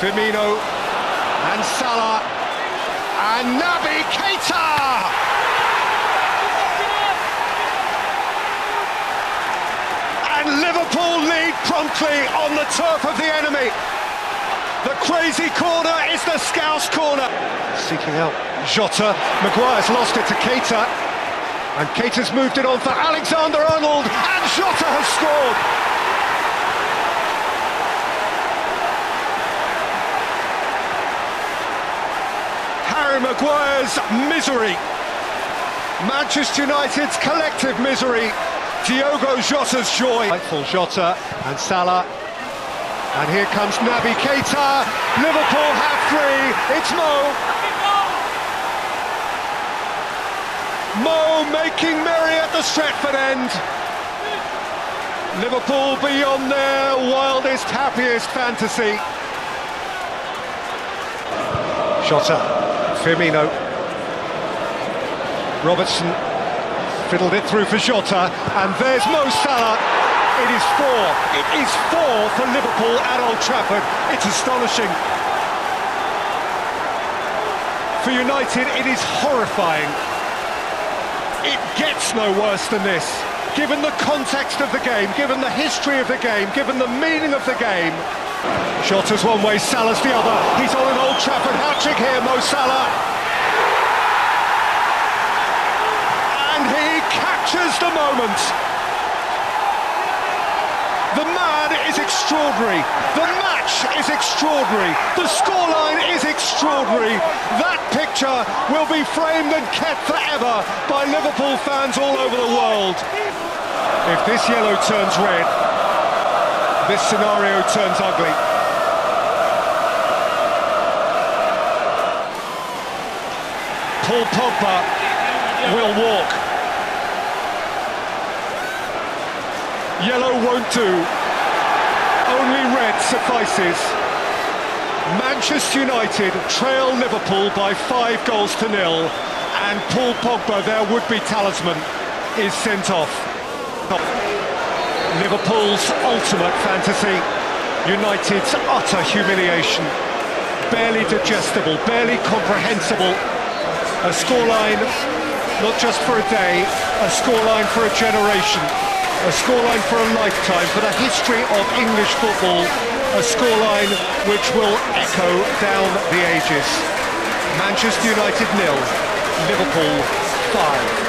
Firmino and Salah and Naby Keita! And Liverpool lead promptly on the turf of the enemy. The crazy corner is the Scouse corner. Seeking out Jota. Maguire's lost it to Keita. And Keita's moved it on for Alexander-Arnold. And Jota has scored. Harry Maguire's misery. Manchester United's collective misery. Diogo Jota's joy. Delightful Jota and Salah. And here comes Naby Keita. Liverpool have three. It's Mo making merry at the Stretford end. Liverpool beyond their wildest, happiest fantasy. Jota, Firmino. Robertson fiddled it through for Jota, and there's Mo Salah. It is four for Liverpool at Old Trafford. It's astonishing. For United, it is horrifying. It gets no worse than this. Given the context of the game, given the history of the game, given the meaning of the game. Jota's one way, Salah's the other. He's on an Old Trafford hat-trick here, Mo Salah. And he captures the moment. The man is extraordinary. The match is extraordinary. The scoreline is extraordinary. That picture will be framed and kept forever by Liverpool fans all over the world. If this yellow turns red, this scenario turns ugly. Paul Pogba will walk. Yellow won't do. Only red suffices. Manchester United trail Liverpool by 5-0, and Paul Pogba, their would-be talisman, is sent off. Liverpool's ultimate fantasy, United's utter humiliation. Barely digestible, barely comprehensible. A scoreline not just for a day, a scoreline for a generation. A scoreline for a lifetime, for the history of English football, a scoreline which will echo down the ages. Manchester United 0, Liverpool 5.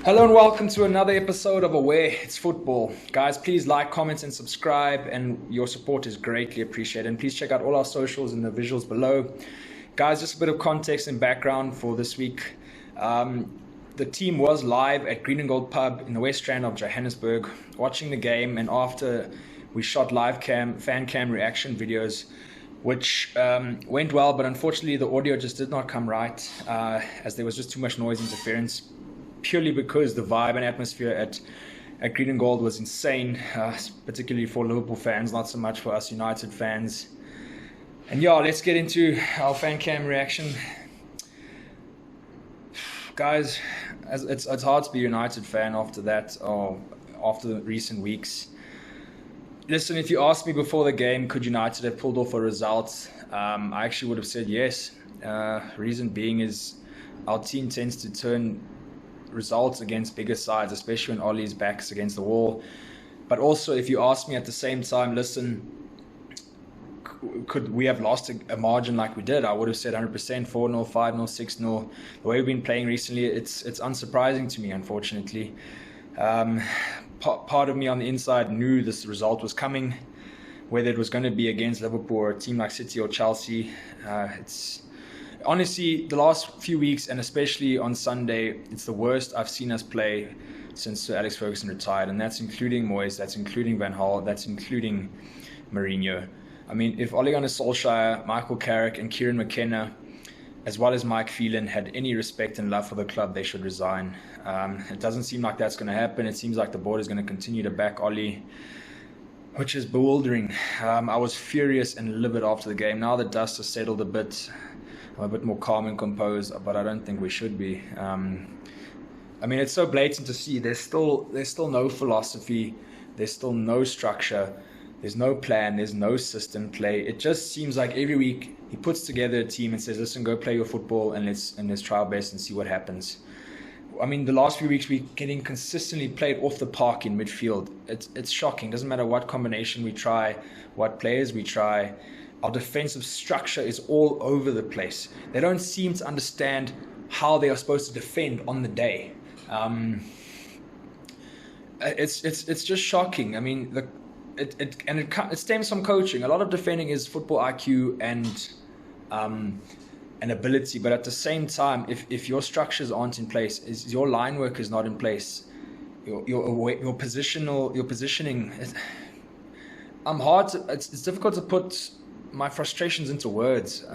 Hello and welcome to another episode of Aware It's Football. Guys, please like, comment and subscribe, and your support is greatly appreciated. And please check out all our socials and the visuals below. Guys, just a bit of context and background for this week. The team was live at Green and Gold Pub in the West Strand of Johannesburg, watching the game, and after we shot fan cam reaction videos, which went well, but unfortunately the audio just did not come right, as there was just too much noise interference. Purely because the vibe and atmosphere at Green and Gold was insane, particularly for Liverpool fans, not so much for us United fans. And yeah, let's get into our fan cam reaction. Guys, it's hard to be a United fan after that, or after the recent weeks. Listen, if you asked me before the game, could United have pulled off a result? I actually would have said yes. Reason being is our team tends to turn results against bigger sides, especially when Ollie's back's against the wall. But also, if you ask me at the same time, listen, could we have lost a margin like we did? I would have said 100%, 4-0, 5-0, 6-0. The way we've been playing recently, it's unsurprising to me, unfortunately. Part of me on the inside knew this result was coming, whether it was going to be against Liverpool or a team like City or Chelsea. Honestly, the last few weeks, and especially on Sunday, it's the worst I've seen us play since Sir Alex Ferguson retired, and that's including Moyes, that's including Van Gaal, that's including Mourinho. I mean, if Ole Gunnar Solskjaer, Michael Carrick and Kieran McKenna, as well as Mike Phelan, had any respect and love for the club, they should resign. It doesn't seem like that's going to happen. It seems like the board is going to continue to back Ole. which is bewildering. I was furious and livid after the game. Now the dust has settled a bit. I'm a bit more calm and composed, but I don't think we should be. I mean, it's so blatant to see. There's still no philosophy. There's still no structure. There's no plan. There's no system play. It just seems like every week he puts together a team and says, "Listen, go play your football and let's try our best and see what happens." I mean, the last few weeks we're getting consistently played off the park in midfield. It's shocking. Doesn't matter what combination we try, what players we try. Our defensive structure is all over the place. They don't seem to understand how they are supposed to defend on the day. It's just shocking. I mean, it stems from coaching. A lot of defending is football IQ and ability, but at the same time, if your structures aren't in place, is your line work is not in place, your positioning. It's difficult to put my frustrations into words,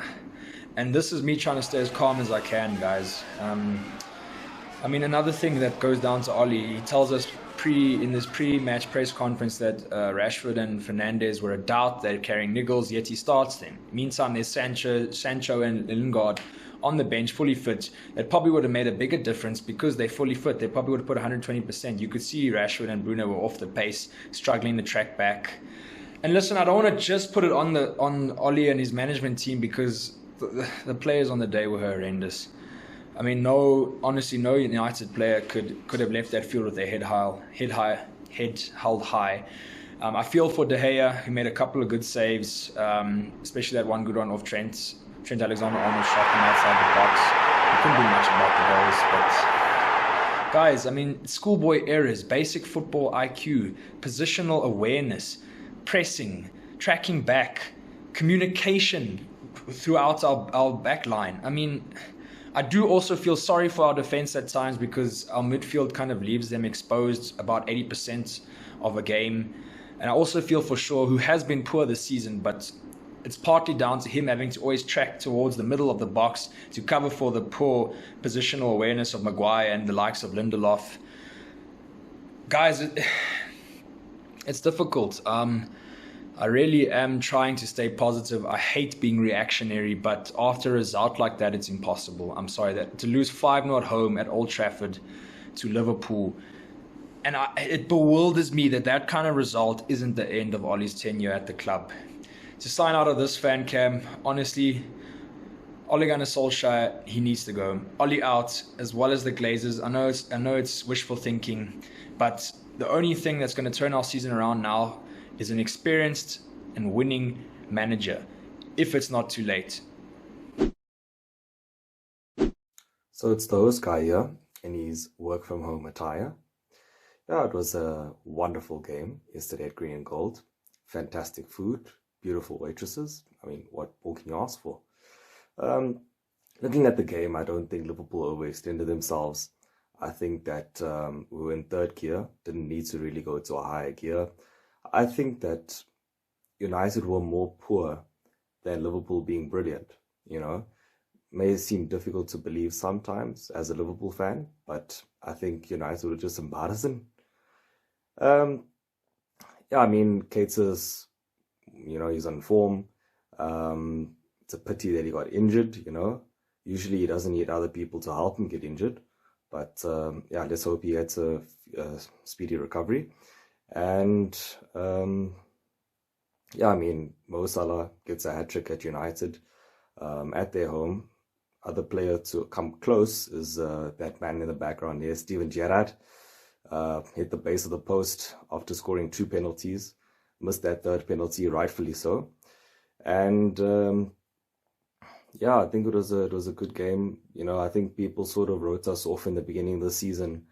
and this is me trying to stay as calm as I can, guys. I mean, another thing that goes down to Ollie, he tells us in this pre-match press conference that Rashford and Fernandes were a doubt. They're carrying niggles, yet he starts them. Meantime, there's Sancho and Lingard on the bench, fully fit. That probably would have made a bigger difference because they're fully fit. They probably would have put 120%. You could see Rashford and Bruno were off the pace, struggling to track back. And listen, I don't want to just put it on Ollie and his management team because the players on the day were horrendous. I mean, honestly, no United player could have left that field with their head held high. I feel for De Gea, who made a couple of good saves, especially that one good one off Trent. Trent Alexander-Arnold shot him outside the box. He couldn't do much about the goals, but guys, I mean, schoolboy errors, basic football IQ, positional awareness, pressing, tracking back, communication throughout our back line. I mean, I do also feel sorry for our defense at times because our midfield kind of leaves them exposed about 80% of a game. And I also feel for Shaw, who has been poor this season, but it's partly down to him having to always track towards the middle of the box to cover for the poor positional awareness of Maguire and the likes of Lindelof. Guys, it's difficult. I really am trying to stay positive. I hate being reactionary, but after a result like that, it's impossible. I'm sorry that to lose 5-0 at home at Old Trafford to Liverpool, and it bewilders me that kind of result isn't the end of Ollie's tenure at the club. To sign out of this fan cam, honestly, Ole Gunnar Solskjaer, he needs to go. Ollie out, as well as the Glazers. I know it's wishful thinking, but the only thing that's going to turn our season around now is an experienced and winning manager, if it's not too late. So it's the host guy here in his work from home attire. Yeah, it was a wonderful game yesterday at Green and Gold. Fantastic food, beautiful waitresses. I mean, what more can you ask for? Looking at the game, I don't think Liverpool overextended themselves. I think that we were in third gear, didn't need to really go to a higher gear. I think that United were more poor than Liverpool being brilliant, you know. May seem difficult to believe sometimes as a Liverpool fan, but I think United were just embarrassing. Yeah, I mean, Keita's, he's on form. It's a pity that he got injured, Usually he doesn't need other people to help him get injured. But yeah, let's hope he gets a speedy recovery. And yeah, I mean, Mo Salah gets a hat-trick at United at their home. Other player to come close is that man in the background there, Steven Gerrard. Hit the base of the post after scoring 2 penalties. Missed that third penalty, rightfully so. And yeah, I think it was a good game. I think people sort of wrote us off in the beginning of the season,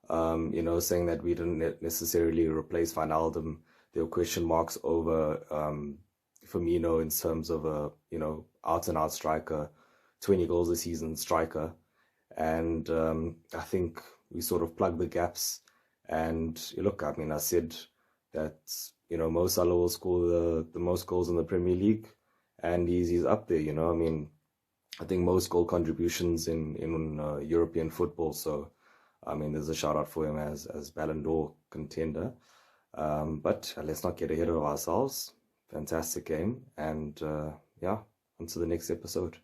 saying that we didn't necessarily replace Wijnaldum. There were question marks over Firmino in terms of a out-and-out striker, 20 goals a season striker. And I think we sort of plugged the gaps. And look, I mean, I said that Mo Salah will score the most goals in the Premier League, and he's up there. I mean, I think most goal contributions in European football. So I mean, there's a shout out for him as Ballon d'Or contender. But let's not get ahead of ourselves. Fantastic game, and yeah, on to the next episode.